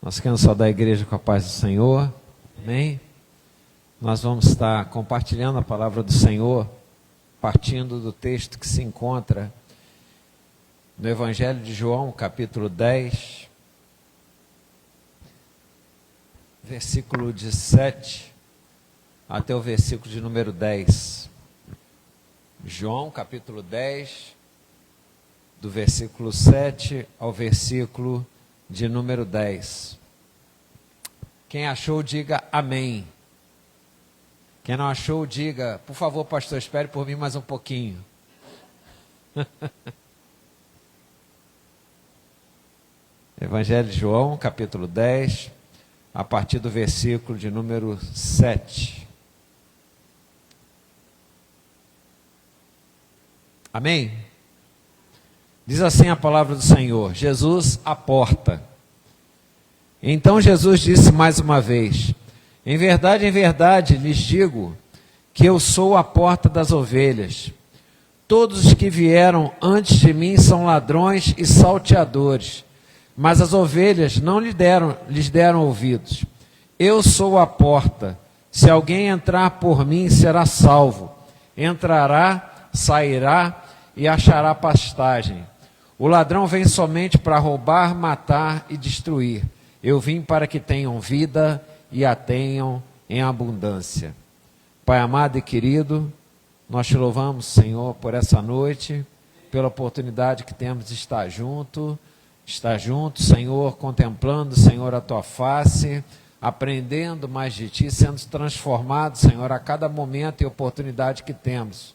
Nós queremos saudar a igreja com a paz do Senhor. Amém? Nós vamos estar compartilhando a palavra do Senhor, partindo do texto que se encontra no Evangelho de João, capítulo 10, versículo de 7 até o versículo de número 10. João, capítulo 10, do versículo 7 ao versículo de número 10. Quem achou, diga amém. Quem não achou, diga, por favor, pastor, espere por mim mais um pouquinho. Evangelho de João, capítulo 10, a partir do versículo de número 7. Amém? Diz assim a palavra do Senhor: Jesus, a porta. Então Jesus disse mais uma vez: em verdade, lhes digo que eu sou a porta das ovelhas. Todos os que vieram antes de mim são ladrões e salteadores, mas as ovelhas não lhes deram ouvidos. Eu sou a porta. Se alguém entrar por mim, será salvo. Entrará, sairá e achará pastagem. O ladrão vem somente para roubar, matar e destruir. Eu vim para que tenham vida e a tenham em abundância. Pai amado e querido, nós te louvamos, Senhor, por essa noite, pela oportunidade que temos de estar junto, Senhor, contemplando, Senhor, a tua face, aprendendo mais de ti, sendo transformado, Senhor, a cada momento e oportunidade que temos,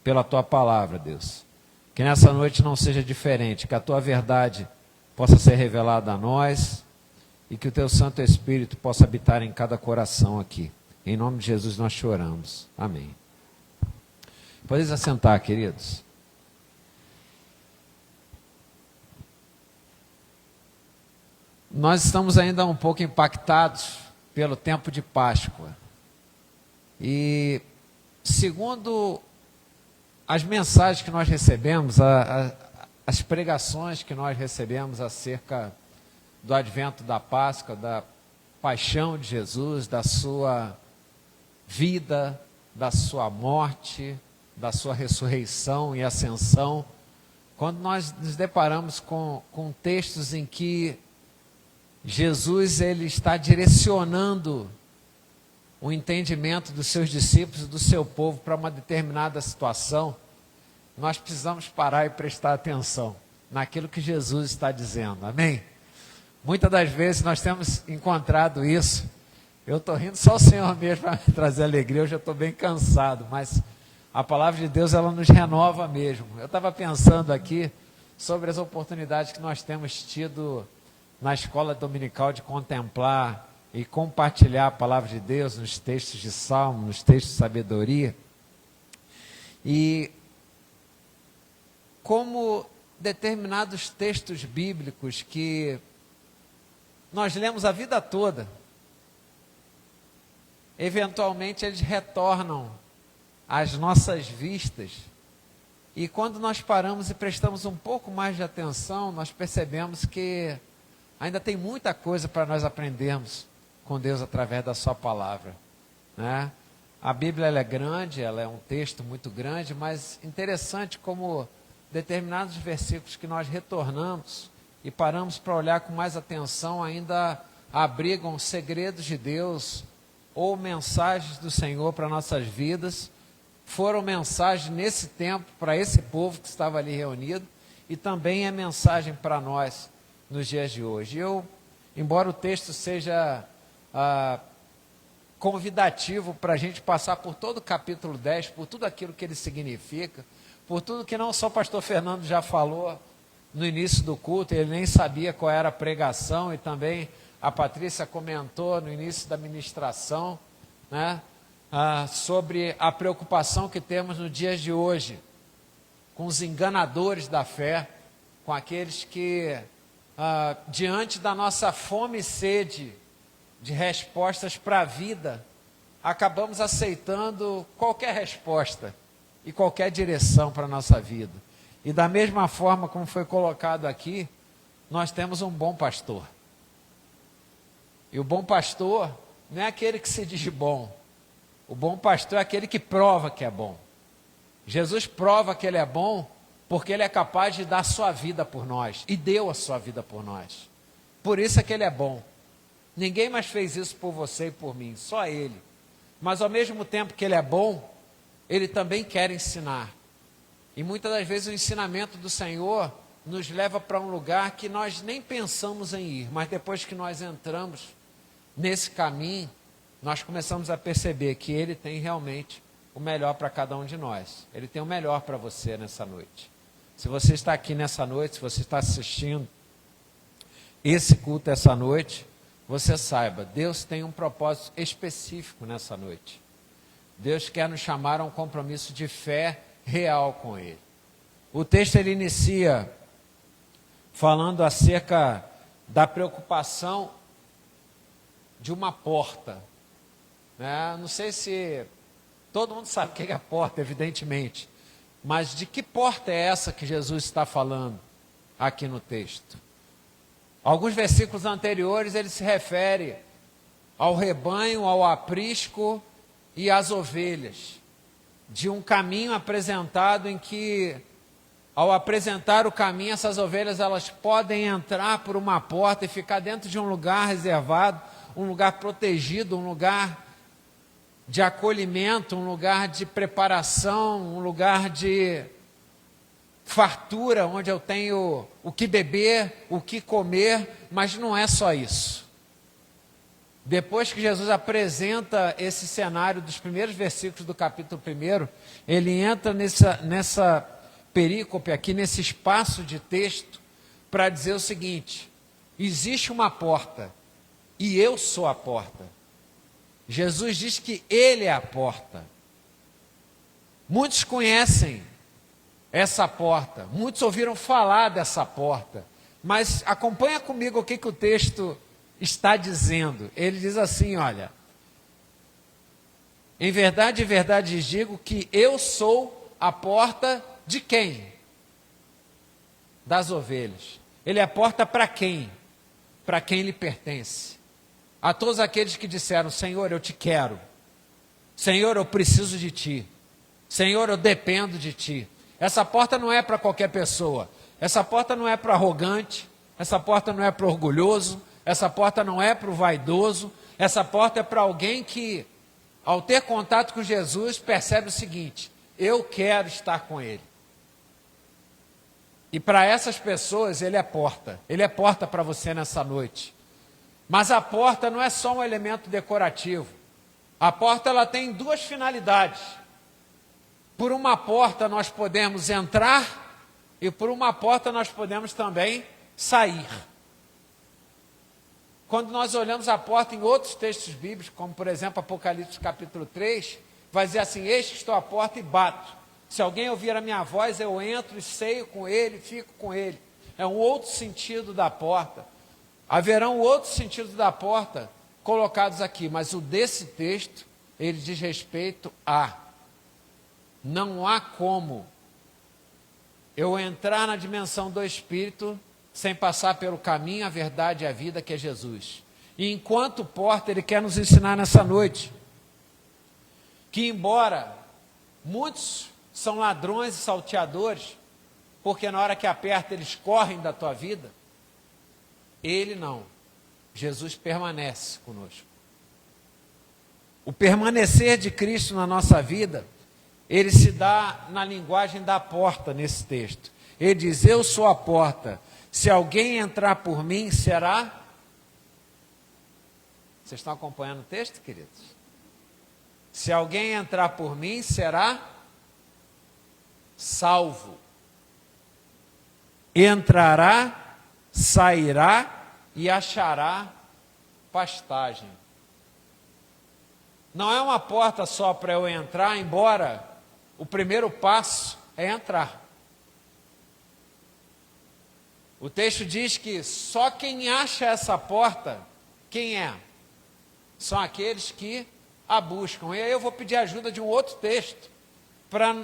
pela tua palavra, Deus. Que nessa noite não seja diferente, que a tua verdade possa ser revelada a nós e que o teu Santo Espírito possa habitar em cada coração aqui. Em nome de Jesus nós choramos. Amém. Podem assentar, queridos. Nós estamos ainda um pouco impactados pelo tempo de Páscoa. E segundo as mensagens que nós recebemos, as pregações que nós recebemos acerca do advento da Páscoa, da paixão de Jesus, da sua vida, da sua morte, da sua ressurreição e ascensão, quando nós nos deparamos com textos em que Jesus ele está direcionando o entendimento dos seus discípulos e do seu povo para uma determinada situação, nós precisamos parar e prestar atenção naquilo que Jesus está dizendo, amém? Muitas das vezes nós temos encontrado isso, eu estou rindo só o Senhor mesmo para me trazer alegria, eu já estou bem cansado, mas a palavra de Deus ela nos renova mesmo. Eu estava pensando aqui sobre as oportunidades que nós temos tido na escola dominical de contemplar e compartilhar a palavra de Deus nos textos de Salmo, nos textos de sabedoria. E como determinados textos bíblicos que nós lemos a vida toda, eventualmente eles retornam às nossas vistas. E quando nós paramos e prestamos um pouco mais de atenção, nós percebemos que ainda tem muita coisa para nós aprendermos com Deus através da sua palavra, né? A Bíblia ela é grande, ela é um texto muito grande, mas interessante como determinados versículos que nós retornamos e paramos para olhar com mais atenção ainda abrigam segredos de Deus ou mensagens do Senhor para nossas vidas. Foram mensagens nesse tempo para esse povo que estava ali reunido e também é mensagem para nós nos dias de hoje. Embora o texto seja convidativo para a gente passar por todo o capítulo 10, por tudo aquilo que ele significa, por tudo que não só o pastor Fernando já falou no início do culto, ele nem sabia qual era a pregação, e também a Patrícia comentou no início da ministração, né, sobre a preocupação que temos nos dias de hoje, com os enganadores da fé, com aqueles que, diante da nossa fome e sede de respostas para a vida, acabamos aceitando qualquer resposta e qualquer direção para a nossa vida. E da mesma forma como foi colocado aqui, nós temos um bom pastor. E o bom pastor não é aquele que se diz bom. O bom pastor é aquele que prova que é bom. Jesus prova que ele é bom porque ele é capaz de dar a sua vida por nós. E deu a sua vida por nós. Por isso é que ele é bom. Ninguém mais fez isso por você e por mim, só ele. Mas ao mesmo tempo que ele é bom, ele também quer ensinar. E muitas das vezes o ensinamento do Senhor nos leva para um lugar que nós nem pensamos em ir. Mas depois que nós entramos nesse caminho, nós começamos a perceber que ele tem realmente o melhor para cada um de nós. Ele tem o melhor para você nessa noite. Se você está aqui nessa noite, se você está assistindo esse culto essa noite, você saiba, Deus tem um propósito específico nessa noite. Deus quer nos chamar a um compromisso de fé real com Ele. O texto ele inicia falando acerca da preocupação de uma porta. Não sei se todo mundo sabe o que é a porta, evidentemente. Mas de que porta é essa que Jesus está falando aqui no texto? Alguns versículos anteriores ele se refere ao rebanho, ao aprisco e às ovelhas. De um caminho apresentado em que, ao apresentar o caminho, essas ovelhas elas podem entrar por uma porta e ficar dentro de um lugar reservado, um lugar protegido, um lugar de acolhimento, um lugar de preparação, um lugar de fartura, onde eu tenho o que beber, o que comer, mas não é só isso. Depois que Jesus apresenta esse cenário dos primeiros versículos do capítulo 1, ele entra nessa perícope aqui, nesse espaço de texto, para dizer o seguinte: existe uma porta, e eu sou a porta. Jesus diz que Ele é a porta. Muitos conhecem essa porta, muitos ouviram falar dessa porta, mas acompanha comigo o que o texto está dizendo. Ele diz assim, olha: em verdade lhes digo que eu sou a porta de quem? Das ovelhas. Ele é a porta para quem? Para quem lhe pertence. A todos aqueles que disseram: Senhor, eu te quero. Senhor, eu preciso de ti. Senhor, eu dependo de ti. Essa porta não é para qualquer pessoa. Essa porta não é para arrogante. Essa porta não é para orgulhoso. Essa porta não é para o vaidoso. Essa porta é para alguém que, ao ter contato com Jesus, percebe o seguinte: eu quero estar com Ele. E para essas pessoas, Ele é porta. Ele é porta para você nessa noite. Mas a porta não é só um elemento decorativo. A porta ela tem duas finalidades. Por uma porta nós podemos entrar e por uma porta nós podemos também sair. Quando nós olhamos a porta em outros textos bíblicos, como por exemplo Apocalipse capítulo 3, vai dizer assim: eis que estou à porta e bato. Se alguém ouvir a minha voz, eu entro e ceio com ele, fico com ele. É um outro sentido da porta. Haverão outros sentidos da porta colocados aqui, mas o desse texto, ele diz respeito a: não há como eu entrar na dimensão do Espírito sem passar pelo caminho, a verdade e a vida, que é Jesus. E enquanto porta, ele quer nos ensinar nessa noite que, embora muitos são ladrões e salteadores, porque na hora que aperta eles correm da tua vida, ele não. Jesus permanece conosco. O permanecer de Cristo na nossa vida, ele se dá na linguagem da porta nesse texto. Ele diz: eu sou a porta. Se alguém entrar por mim, será... Vocês estão acompanhando o texto, queridos? Se alguém entrar por mim, será salvo. Entrará, sairá e achará pastagem. Não é uma porta só para eu entrar, embora o primeiro passo é entrar. O texto diz que só quem acha essa porta, quem é? São aqueles que a buscam. E aí eu vou pedir a ajuda de um outro texto para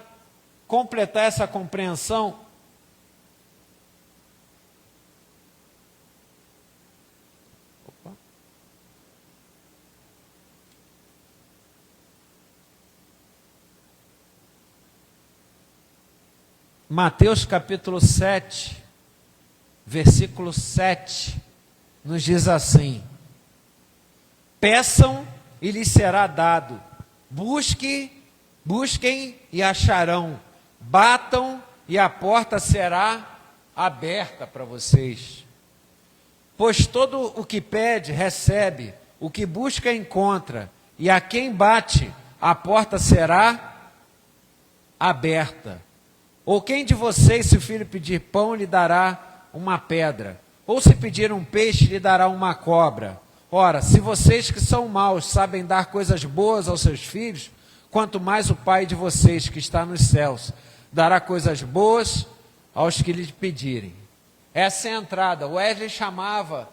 completar essa compreensão. Mateus capítulo 7, versículo 7, nos diz assim: peçam e lhes será dado, busquem e acharão, batam e a porta será aberta para vocês. Pois todo o que pede, recebe, o que busca, encontra, e a quem bate, a porta será aberta. Ou quem de vocês, se o filho pedir pão, lhe dará uma pedra? Ou se pedir um peixe, lhe dará uma cobra? Ora, se vocês que são maus sabem dar coisas boas aos seus filhos, quanto mais o Pai de vocês que está nos céus dará coisas boas aos que lhe pedirem. Essa é a entrada. O Wesley chamava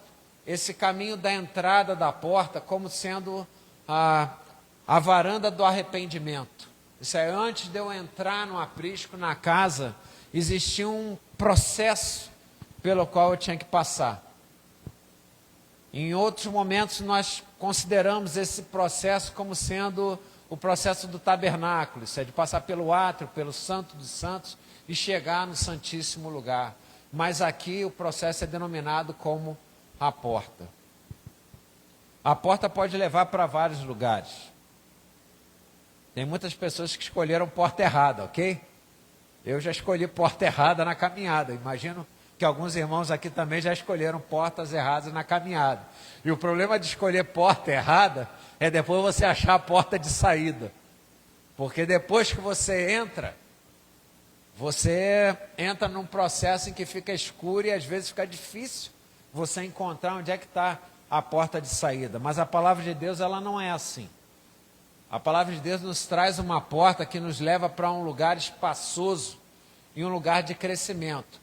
esse caminho da entrada da porta como sendo a varanda do arrependimento. Isso é, antes de eu entrar no aprisco, na casa, existia um processo pelo qual eu tinha que passar. Em outros momentos nós consideramos esse processo como sendo o processo do tabernáculo, isso é de passar pelo átrio, pelo Santo dos Santos e chegar no Santíssimo Lugar. Mas aqui o processo é denominado como a porta. A porta pode levar para vários lugares. Tem muitas pessoas que escolheram porta errada, ok? Eu já escolhi porta errada na caminhada. Imagino que alguns irmãos aqui também já escolheram portas erradas na caminhada. E o problema de escolher porta errada é depois você achar a porta de saída. Porque depois que você entra num processo em que fica escuro e às vezes fica difícil você encontrar onde é que está a porta de saída. Mas a palavra de Deus, ela não é assim. A palavra de Deus nos traz uma porta que nos leva para um lugar espaçoso e um lugar de crescimento.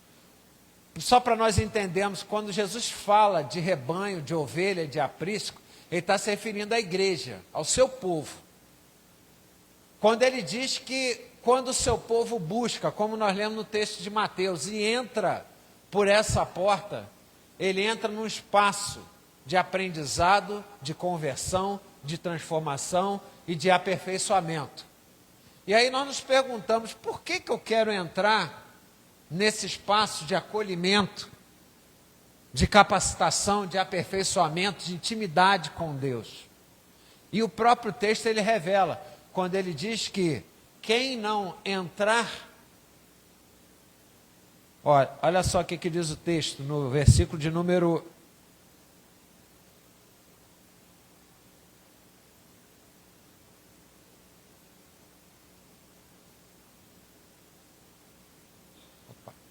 Só para nós entendermos, quando Jesus fala de rebanho, de ovelha, de aprisco, ele está se referindo à igreja, ao seu povo. Quando ele diz que quando o seu povo busca, como nós lemos no texto de Mateus, e entra por essa porta, ele entra num espaço de aprendizado, de conversão, de transformação e de aperfeiçoamento. E aí nós nos perguntamos, por que eu quero entrar nesse espaço de acolhimento, de capacitação, de aperfeiçoamento, de intimidade com Deus? E o próprio texto ele revela, quando ele diz que quem não entrar... Olha só o que diz o texto, no versículo de número...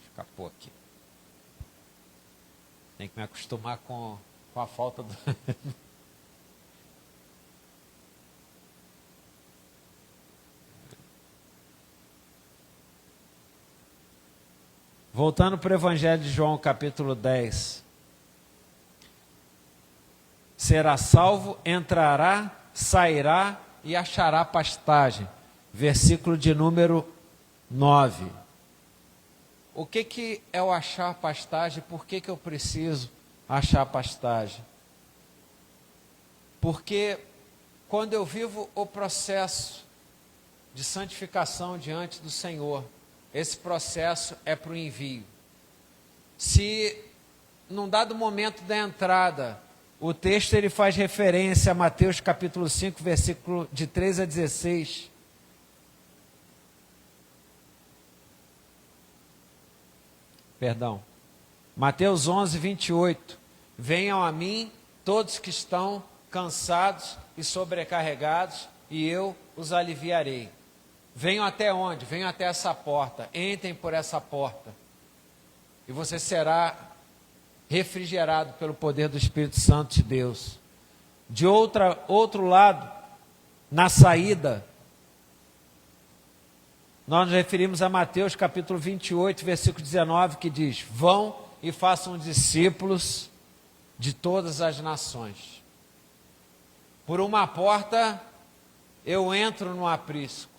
Escapou aqui. Tem que me acostumar com a falta do... Voltando para o Evangelho de João, capítulo 10. Será salvo, entrará, sairá e achará pastagem. Versículo de número 9. O que é o achar pastagem? Por que eu preciso achar pastagem? Porque quando eu vivo o processo de santificação diante do Senhor, esse processo é para o envio. Se num dado momento da entrada, o texto ele faz referência a Mateus capítulo 5, versículo de 3 a 16, Mateus 11, 28. Venham a mim todos que estão cansados e sobrecarregados, e eu os aliviarei. Venham até onde? Venham até essa porta. Entrem por essa porta. E você será refrigerado pelo poder do Espírito Santo de Deus. De outro lado, na saída, nós nos referimos a Mateus capítulo 28, versículo 19, que diz: vão e façam discípulos de todas as nações. Por uma porta eu entro no aprisco,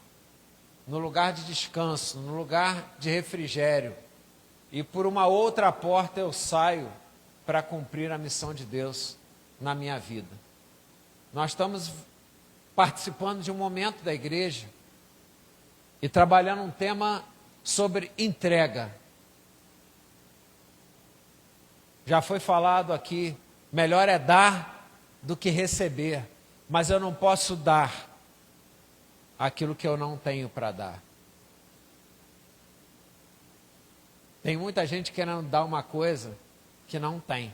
no lugar de descanso, no lugar de refrigério. E por uma outra porta eu saio para cumprir a missão de Deus na minha vida. Nós estamos participando de um momento da igreja e trabalhando um tema sobre entrega. Já foi falado aqui, melhor é dar do que receber, mas eu não posso dar aquilo que eu não tenho para dar. Tem muita gente querendo dar uma coisa que não tem.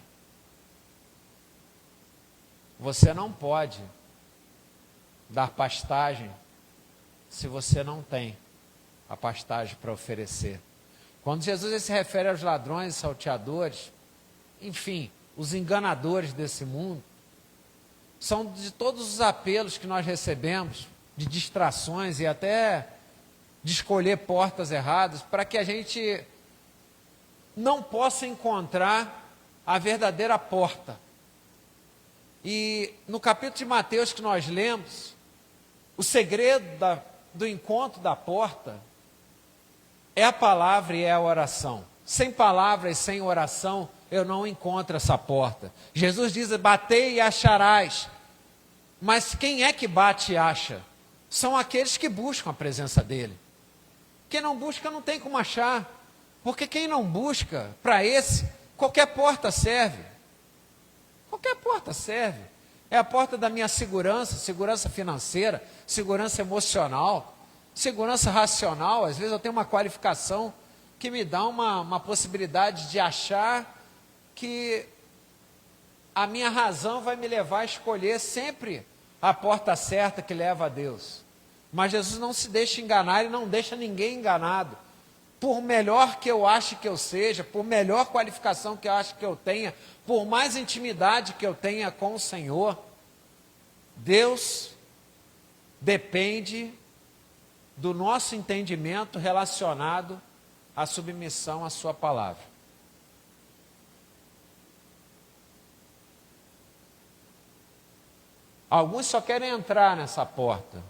Você não pode dar pastagem se você não tem a pastagem para oferecer. Quando Jesus se refere aos ladrões, salteadores, enfim, os enganadores desse mundo, são de todos os apelos que nós recebemos, de distrações e até de escolher portas erradas, para que a gente não possa encontrar a verdadeira porta. E no capítulo de Mateus que nós lemos, o segredo do encontro da porta é a palavra e é a oração. Sem palavra e sem oração, eu não encontro essa porta. Jesus diz, batei e acharás. Mas quem é que bate e acha? São aqueles que buscam a presença dele. Quem não busca não tem como achar. Porque quem não busca, para esse, qualquer porta serve. Qualquer porta serve. É a porta da minha segurança, segurança financeira, segurança emocional, segurança racional. Às vezes eu tenho uma qualificação que me dá uma possibilidade de achar que a minha razão vai me levar a escolher sempre a porta certa que leva a Deus. Mas Jesus não se deixa enganar e não deixa ninguém enganado. Por melhor que eu ache que eu seja, por melhor qualificação que eu ache que eu tenha, por mais intimidade que eu tenha com o Senhor, Deus depende do nosso entendimento relacionado à submissão à sua palavra. Alguns só querem entrar nessa porta.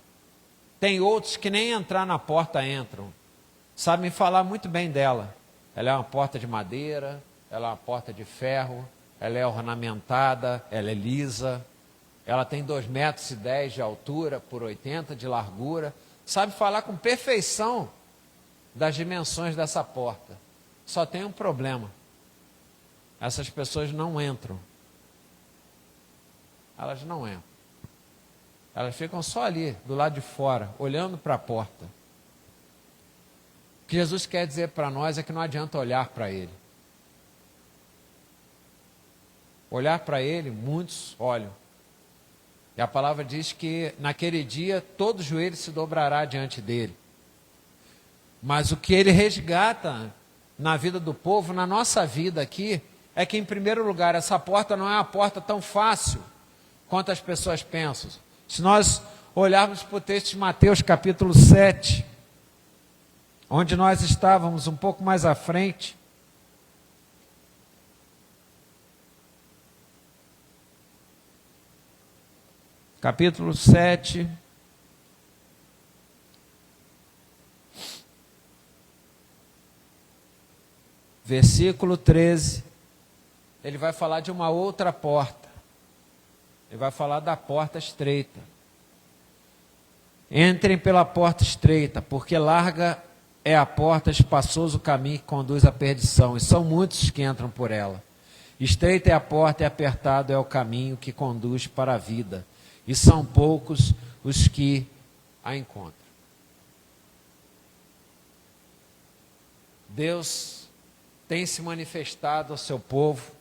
Tem outros que nem entrar na porta entram. Sabem falar muito bem dela. Ela é uma porta de madeira, ela é uma porta de ferro, ela é ornamentada, ela é lisa, ela tem 2,10 metros de altura por 80 de largura. Sabe falar com perfeição das dimensões dessa porta. Só tem um problema. Essas pessoas não entram. Elas não entram. Elas ficam só ali, do lado de fora, olhando para a porta. O que Jesus quer dizer para nós é que não adianta olhar para Ele. Olhar para Ele, muitos olham. E a palavra diz que naquele dia todo joelho se dobrará diante dEle. Mas o que Ele resgata na vida do povo, na nossa vida aqui, é que em primeiro lugar essa porta não é uma porta tão fácil quanto as pessoas pensam. Se nós olharmos para o texto de Mateus capítulo 7, onde nós estávamos um pouco mais à frente, capítulo 7, versículo 13, ele vai falar de uma outra porta. Ele vai falar da porta estreita. Entrem pela porta estreita, porque larga é a porta, espaçoso o caminho que conduz à perdição, e são muitos que entram por ela. Estreita é a porta e apertado é o caminho que conduz para a vida, e são poucos os que a encontram. Deus tem se manifestado ao seu povo,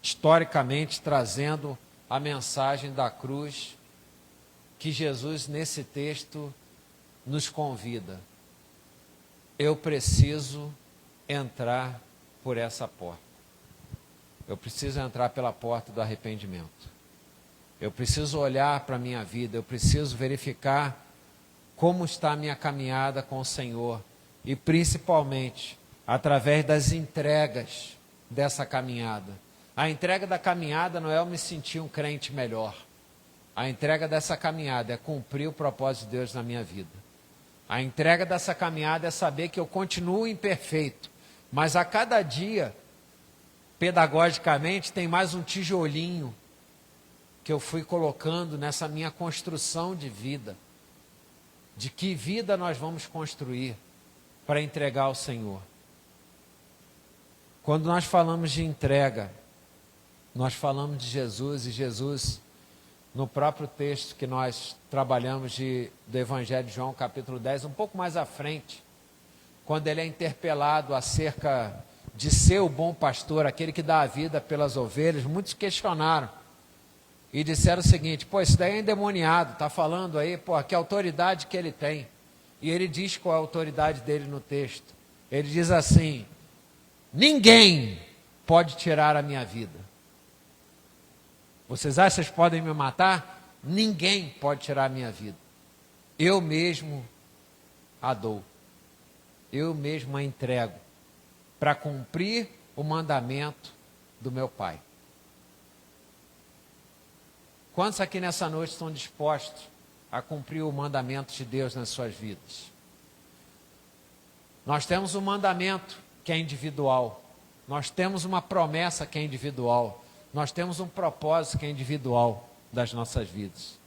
historicamente trazendo a mensagem da cruz, que Jesus nesse texto nos convida. Eu preciso entrar por essa porta. Eu preciso entrar pela porta do arrependimento. Eu preciso olhar para a minha vida, eu preciso verificar como está a minha caminhada com o Senhor. E principalmente, através das entregas dessa caminhada. A entrega da caminhada não é eu me sentir um crente melhor. A entrega dessa caminhada é cumprir o propósito de Deus na minha vida. A entrega dessa caminhada é saber que eu continuo imperfeito, mas a cada dia, pedagogicamente, tem mais um tijolinho que eu fui colocando nessa minha construção de vida. De que vida nós vamos construir? para entregar ao Senhor. Quando nós falamos de entrega, nós falamos de Jesus, e Jesus, no próprio texto que nós trabalhamos do Evangelho de João, capítulo 10, um pouco mais à frente, quando ele é interpelado acerca de ser o bom pastor, aquele que dá a vida pelas ovelhas, muitos questionaram e disseram o seguinte: pô, isso daí é endemoniado, está falando aí, pô, que autoridade que ele tem. E ele diz qual é a autoridade dele no texto. Ele diz assim: ninguém pode tirar a minha vida. Vocês acham que vocês podem me matar? Ninguém pode tirar a minha vida. Eu mesmo a dou. Eu mesmo a entrego para cumprir o mandamento do meu Pai. Quantos aqui nessa noite estão dispostos a cumprir o mandamento de Deus nas suas vidas? Nós temos um mandamento que é individual. Nós temos uma promessa que é individual. Nós temos um propósito que é individual das nossas vidas.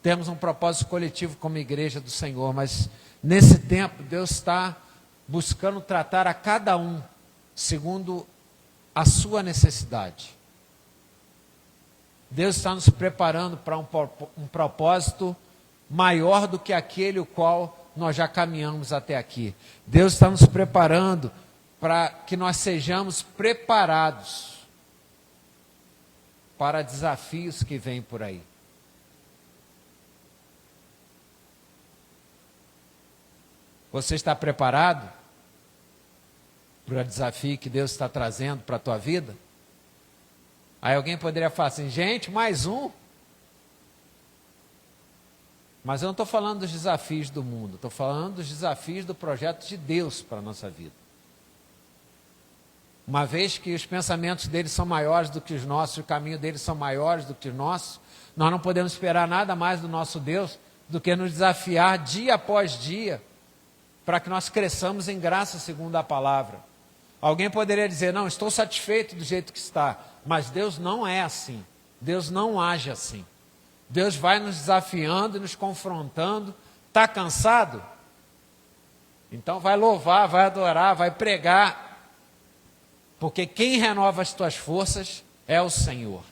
Temos um propósito coletivo como igreja do Senhor, mas nesse tempo Deus está buscando tratar a cada um segundo a sua necessidade. Deus está nos preparando para um propósito maior do que aquele o qual nós já caminhamos até aqui. Deus está nos preparando para que nós sejamos preparados para desafios que vêm por aí. Você está preparado para o desafio que Deus está trazendo para a tua vida? Aí alguém poderia falar assim: gente, mais um? Mas eu não estou falando dos desafios do mundo, estou falando dos desafios do projeto de Deus para a nossa vida. Uma vez que os pensamentos deles são maiores do que os nossos, o caminho deles são maiores do que os nossos, nós não podemos esperar nada mais do nosso Deus do que nos desafiar dia após dia, para que nós cresçamos em graça segundo a palavra. Alguém poderia dizer: não, estou satisfeito do jeito que está, mas Deus não é assim, Deus não age assim. Deus vai nos desafiando e nos confrontando. Está cansado? Então vai louvar, vai adorar, vai pregar, porque quem renova as tuas forças é o Senhor.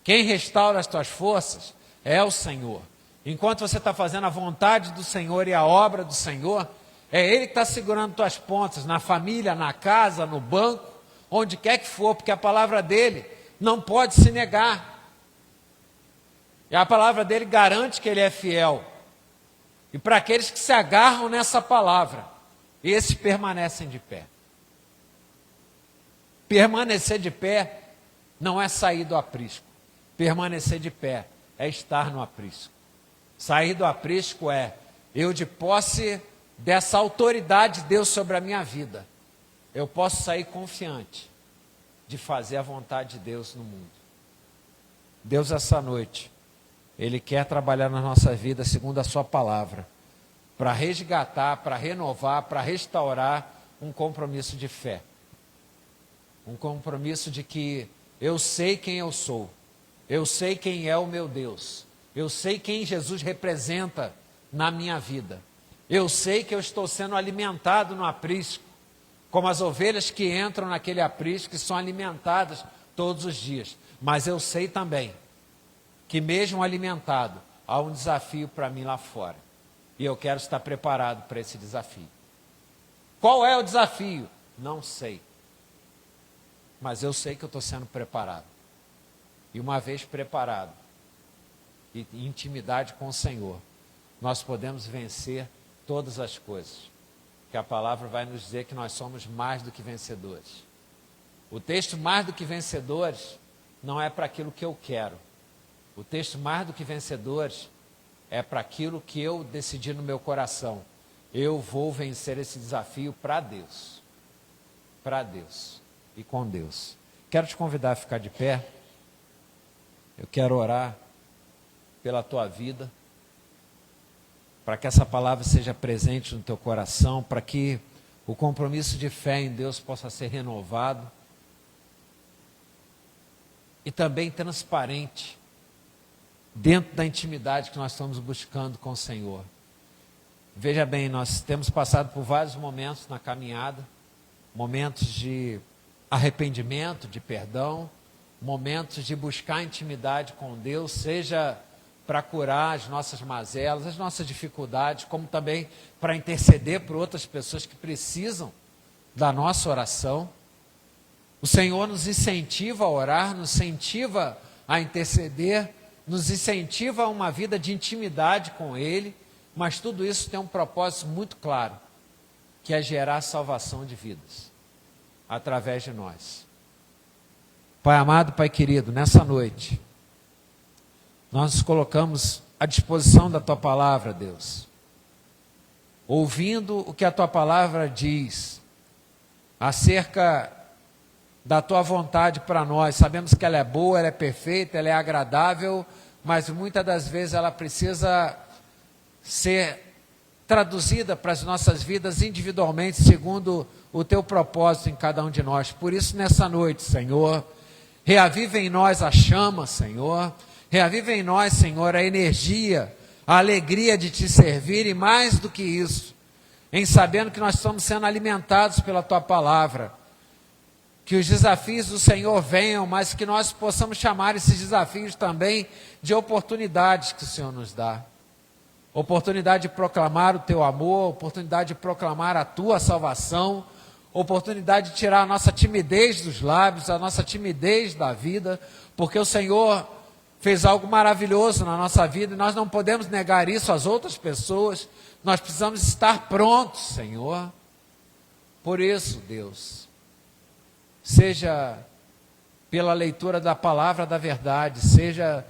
Quem restaura as tuas forças é o Senhor. Enquanto você está fazendo a vontade do Senhor e a obra do Senhor, é Ele que está segurando tuas pontas, na família, na casa, no banco, onde quer que for, porque a palavra dEle não pode se negar. E a palavra dEle garante que Ele é fiel. E para aqueles que se agarram nessa palavra, esses permanecem de pé. Permanecer de pé não é sair do aprisco. Permanecer de pé é estar no aprisco. Sair do aprisco é eu, de posse dessa autoridade de Deus sobre a minha vida, eu posso sair confiante de fazer a vontade de Deus no mundo. Deus, essa noite, Ele quer trabalhar na nossa vida segundo a sua palavra, para resgatar, para renovar, para restaurar um compromisso de fé. Um compromisso de que eu sei quem eu sou, eu sei quem é o meu Deus, eu sei quem Jesus representa na minha vida. Eu sei que eu estou sendo alimentado no aprisco, como as ovelhas que entram naquele aprisco e são alimentadas todos os dias. Mas eu sei também que mesmo alimentado, há um desafio para mim lá fora. E eu quero estar preparado para esse desafio. Qual é o desafio? Não sei. Mas eu sei que eu estou sendo preparado. E uma vez preparado, e em intimidade com o Senhor, nós podemos vencer todas as coisas. Que a palavra vai nos dizer que nós somos mais do que vencedores. O texto mais do que vencedores não é para aquilo que eu quero. O texto mais do que vencedores é para aquilo que eu decidi no meu coração. Eu vou vencer esse desafio para Deus. Para Deus e com Deus. Quero te convidar a ficar de pé. Eu quero orar pela tua vida, para que essa palavra seja presente no teu coração, para que o compromisso de fé em Deus possa ser renovado e também transparente dentro da intimidade que nós estamos buscando com o Senhor. Veja bem, nós temos passado por vários momentos na caminhada, momentos de arrependimento, de perdão, momentos de buscar intimidade com Deus, seja para curar as nossas mazelas, as nossas dificuldades, como também para interceder por outras pessoas que precisam da nossa oração. O Senhor nos incentiva a orar, nos incentiva a interceder, nos incentiva a uma vida de intimidade com Ele, mas tudo isso tem um propósito muito claro, que é gerar salvação de vidas, através de nós. Pai amado, Pai querido, nessa noite, nós nos colocamos à disposição da Tua Palavra, Deus, ouvindo o que a Tua Palavra diz, acerca da Tua vontade para nós. Sabemos que ela é boa, ela é perfeita, ela é agradável, mas muitas das vezes ela precisa ser traduzida para as nossas vidas individualmente, segundo o Teu propósito em cada um de nós. Por isso, nessa noite, Senhor, reaviva em nós a chama, Senhor, reaviva em nós, Senhor, a energia, a alegria de Te servir, e mais do que isso, em sabendo que nós estamos sendo alimentados pela Tua Palavra, que os desafios do Senhor venham, mas que nós possamos chamar esses desafios também de oportunidades que o Senhor nos dá. Oportunidade de proclamar o Teu amor, oportunidade de proclamar a Tua salvação, oportunidade de tirar a nossa timidez dos lábios, a nossa timidez da vida, porque o Senhor fez algo maravilhoso na nossa vida e nós não podemos negar isso às outras pessoas. Nós precisamos estar prontos, Senhor. Por isso, Deus, seja pela leitura da palavra da verdade, seja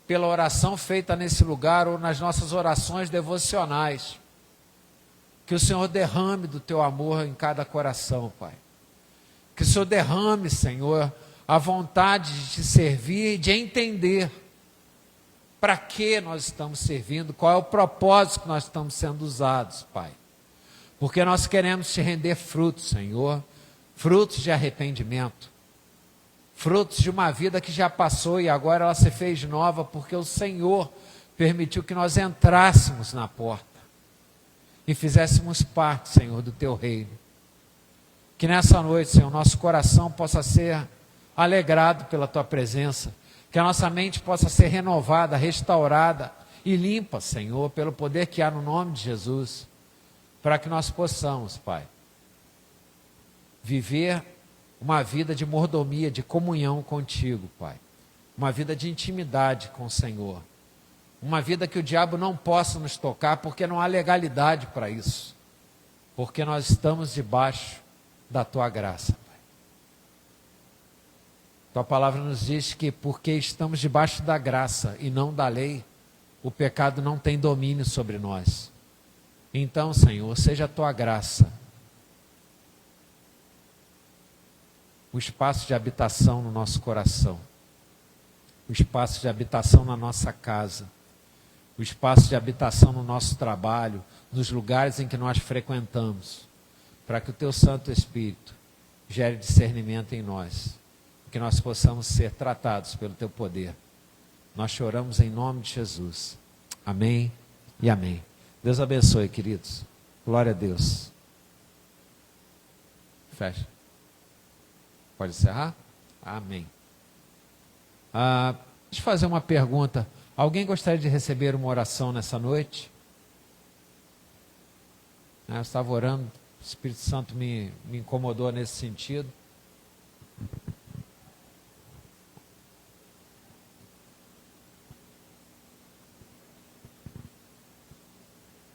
pela oração feita nesse lugar ou nas nossas orações devocionais, que o Senhor derrame do Teu amor em cada coração, Pai. Que o Senhor derrame, Senhor, a vontade de Te servir e de entender para que nós estamos servindo, qual é o propósito que nós estamos sendo usados, Pai. Porque nós queremos Te render frutos, Senhor, frutos de arrependimento, frutos de uma vida que já passou e agora ela se fez nova, porque o Senhor permitiu que nós entrássemos na porta e fizéssemos parte, Senhor, do Teu reino. Que nessa noite, Senhor, nosso coração possa ser alegrado pela Tua presença, que a nossa mente possa ser renovada, restaurada e limpa, Senhor, pelo poder que há no nome de Jesus, para que nós possamos, Pai, viver uma vida de mordomia, de comunhão contigo, Pai. Uma vida de intimidade com o Senhor. Uma vida que o diabo não possa nos tocar, porque não há legalidade para isso. Porque nós estamos debaixo da Tua graça, Pai. Tua palavra nos diz que porque estamos debaixo da graça e não da lei, o pecado não tem domínio sobre nós. Então, Senhor, seja a Tua graça o espaço de habitação no nosso coração, o espaço de habitação na nossa casa, o espaço de habitação no nosso trabalho, nos lugares em que nós frequentamos, para que o Teu Santo Espírito gere discernimento em nós, que nós possamos ser tratados pelo Teu poder. Nós choramos em nome de Jesus. Amém e amém. Deus abençoe, queridos. Glória a Deus. Fecha. Pode encerrar? Amém. Deixa eu fazer uma pergunta. Alguém gostaria de receber uma oração nessa noite? Eu estava orando, o Espírito Santo me incomodou nesse sentido.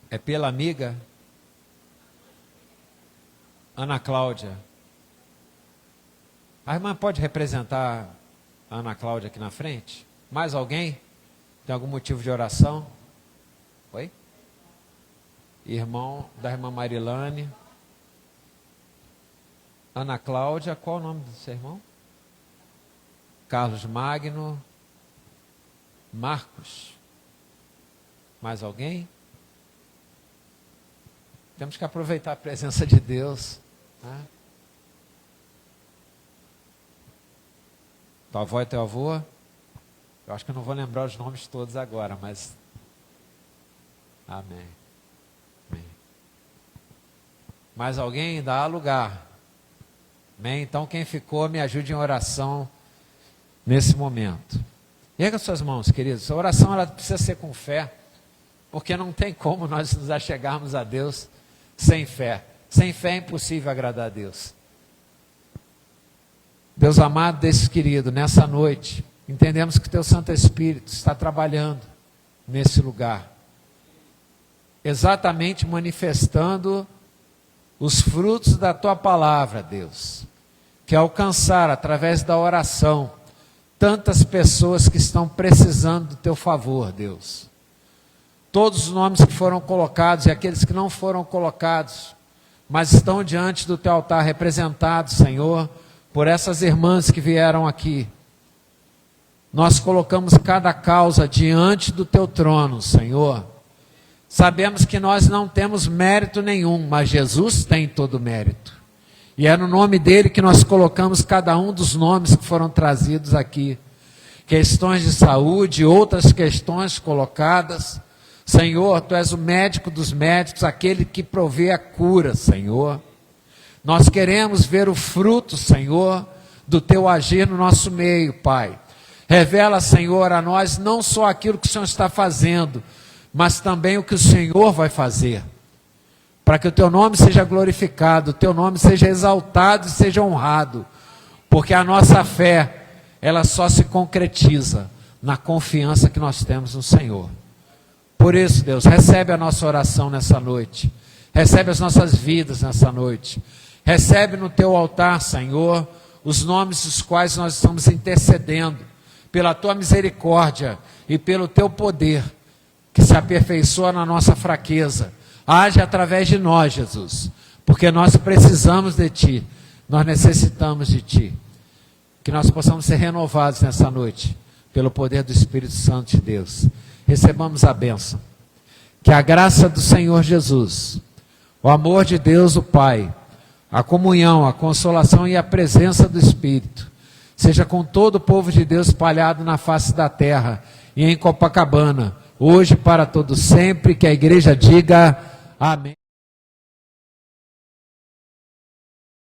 É pela amiga Ana Cláudia. A irmã pode representar a Ana Cláudia aqui na frente? Mais alguém? Tem algum motivo de oração? Oi? Irmão da irmã Marilane. Ana Cláudia, qual o nome do seu irmão? Carlos Magno. Marcos. Mais alguém? Temos que aproveitar a presença de Deus, né? Tua avó e teu avô? Eu acho que eu não vou lembrar os nomes todos agora, mas... Amém. Amém. Mais alguém? Dá lugar. Amém? Então quem ficou, me ajude em oração nesse momento. Erga suas mãos, queridos. A oração ela precisa ser com fé, porque não tem como nós nos achegarmos a Deus sem fé. Sem fé é impossível agradar a Deus. Deus amado, Deus querido, nessa noite, entendemos que o Teu Santo Espírito está trabalhando nesse lugar, exatamente manifestando os frutos da Tua palavra, Deus, que é alcançar através da oração tantas pessoas que estão precisando do Teu favor, Deus. Todos os nomes que foram colocados e aqueles que não foram colocados, mas estão diante do Teu altar representados, Senhor, por essas irmãs que vieram aqui. Nós colocamos cada causa diante do Teu trono, Senhor. Sabemos que nós não temos mérito nenhum, mas Jesus tem todo o mérito. E é no nome dele que nós colocamos cada um dos nomes que foram trazidos aqui. Questões de saúde, outras questões colocadas. Senhor, Tu és o médico dos médicos, aquele que provê a cura, Senhor. Nós queremos ver o fruto, Senhor, do Teu agir no nosso meio, Pai. Revela, Senhor, a nós não só aquilo que o Senhor está fazendo, mas também o que o Senhor vai fazer. Para que o Teu nome seja glorificado, o Teu nome seja exaltado e seja honrado. Porque a nossa fé, ela só se concretiza na confiança que nós temos no Senhor. Por isso, Deus, recebe a nossa oração nessa noite. Recebe as nossas vidas nessa noite. Recebe no Teu altar, Senhor, os nomes dos quais nós estamos intercedendo, pela Tua misericórdia e pelo Teu poder, que se aperfeiçoa na nossa fraqueza. Age através de nós, Jesus, porque nós precisamos de Ti, nós necessitamos de Ti. Que nós possamos ser renovados nessa noite, pelo poder do Espírito Santo de Deus. Recebamos a bênção. Que a graça do Senhor Jesus, o amor de Deus o Pai, a comunhão, a consolação e a presença do Espírito, seja com todo o povo de Deus espalhado na face da terra e em Copacabana, hoje para todo sempre, que a igreja diga amém.